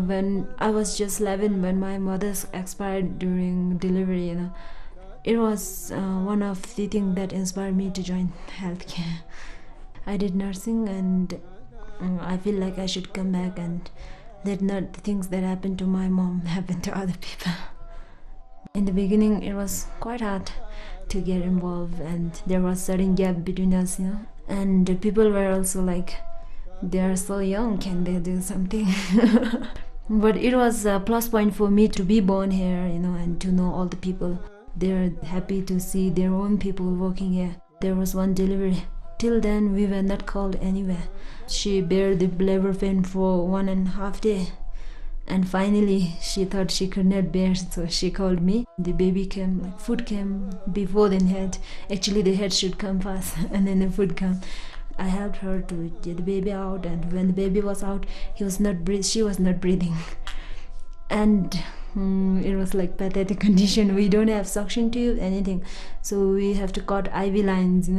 When I was just 11, when my mother expired during delivery, it was one of the things that inspired me to join healthcare. I did nursing, and I feel like I should come back and let not the things that happened to my mom happen to other people. In the beginning, it was quite hard to get involved, and there was certain gap between us, and the people were also like, they are so young, can they do something? But it was a plus point for me to be born here, and to know all the people. They're happy to see their own people working here. There was one delivery. Till then, we were not called anywhere. She bare the labor pain for 1.5 days. And finally, she thought she could not bear, so she called me. The baby came, food came before the head. Actually, the head should come first, and then the food came. I helped her to get the baby out, and when the baby was out, she was not breathing. And it was like pathetic condition. We don't have suction tube, anything. So we have to cut IV lines,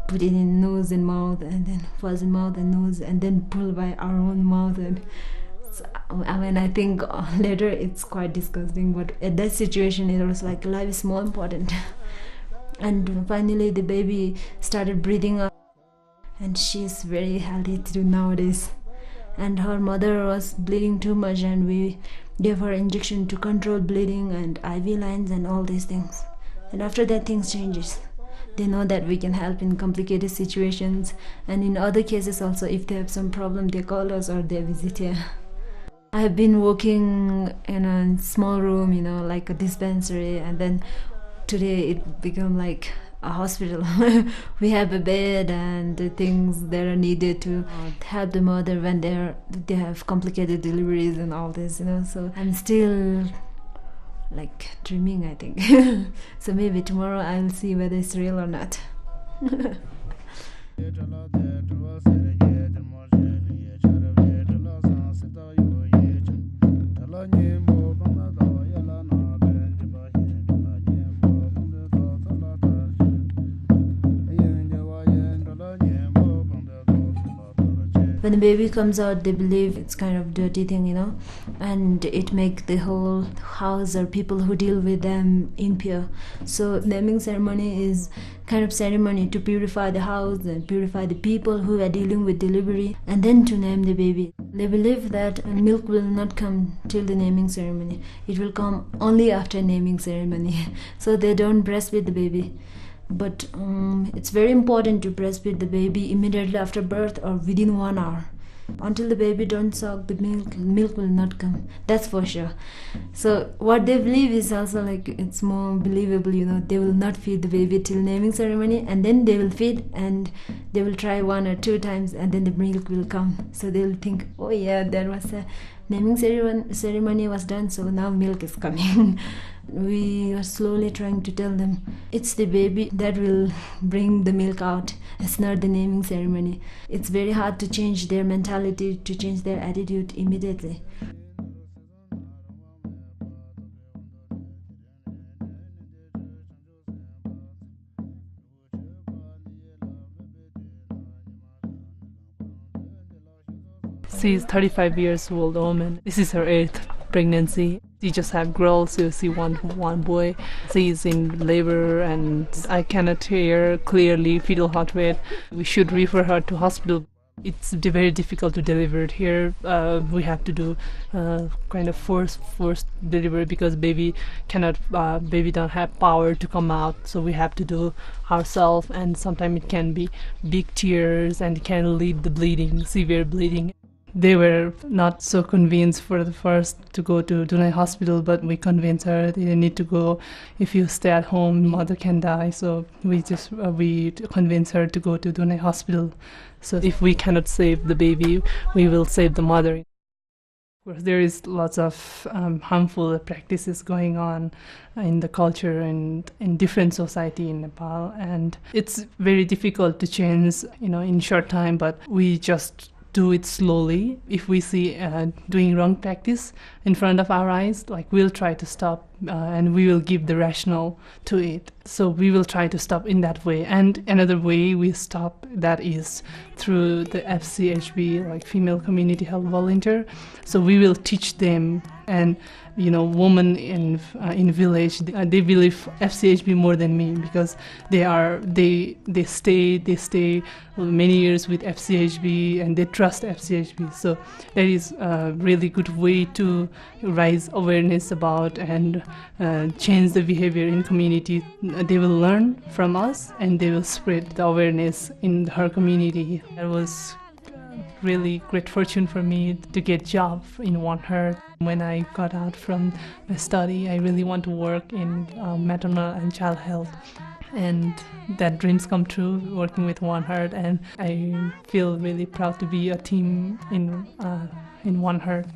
put it in nose and mouth, and then first in mouth and nose, and then pull by our own mouth. And so, I think later it's quite disgusting, but at that situation it was like life is more important. And finally the baby started breathing up, and she's very healthy too nowadays. And her mother was bleeding too much, and we gave her injection to control bleeding and IV lines and all these things. And after that, things changes. They know that we can help in complicated situations, and in other cases also, if they have some problem, they call us or they visit here. I have been working in a small room, like a dispensary, and then today it became like a hospital. We have a bed and the things that are needed to help the mother when they have complicated deliveries and all this, So I'm still like dreaming, I think. So maybe tomorrow I'll see whether it's real or not. When the baby comes out, they believe it's kind of dirty thing, and it makes the whole house or people who deal with them impure. So naming ceremony is kind of ceremony to purify the house and purify the people who are dealing with delivery, and then to name the baby. They believe that milk will not come till the naming ceremony. It will come only after naming ceremony. So they don't breastfeed the baby. But it's very important to breastfeed the baby immediately after birth or within 1 hour. Until the baby don't suck, the milk will not come. That's for sure. So what they believe is also like it's more believable, They will not feed the baby till naming ceremony, and then they will feed, and they will try 1 or 2 times, and then the milk will come. So they will think, oh yeah, there was a naming ceremony was done, so now milk is coming. We are slowly trying to tell them it's the baby that will bring the milk out. It's not the naming ceremony. It's very hard to change their mentality, to change their attitude immediately. She's 35 years old woman. This is her 8th pregnancy. You just have girls, you see one boy. He's in labor and I cannot hear clearly fetal heart rate. We should refer her to hospital. It's very difficult to deliver it here. We have to do kind of forced delivery because baby don't have power to come out, so we have to do ourselves, and sometimes it can be big tears and it can lead the bleeding, severe bleeding. They were not so convinced for the first to go to Dunai hospital, but we convinced her they need to go. If you stay at home, mother can die. So we convinced her to go to Dunai hospital. So if we cannot save the baby, we will save the mother. Of course, there is lots of harmful practices going on in the culture and in different society in Nepal, and it's very difficult to change, in short time. But we just do it slowly. If we see doing wrong practice in front of our eyes, we'll try to stop and we will give the rationale to it. So we will try to stop in that way. And another way we stop that is through the FCHB, Female Community Health Volunteer. So we will teach them, and women in village, they believe FCHB more than me because they stay many years with FCHB and they trust FCHB. So that is a really good way to raise awareness about and change the behavior in community. They will learn from us and they will spread the awareness in her community. That was really great fortune for me to get job in One Heart. When I got out from my study, I really want to work in maternal and child health, and that dreams come true working with One Heart, and I feel really proud to be a team in One Heart.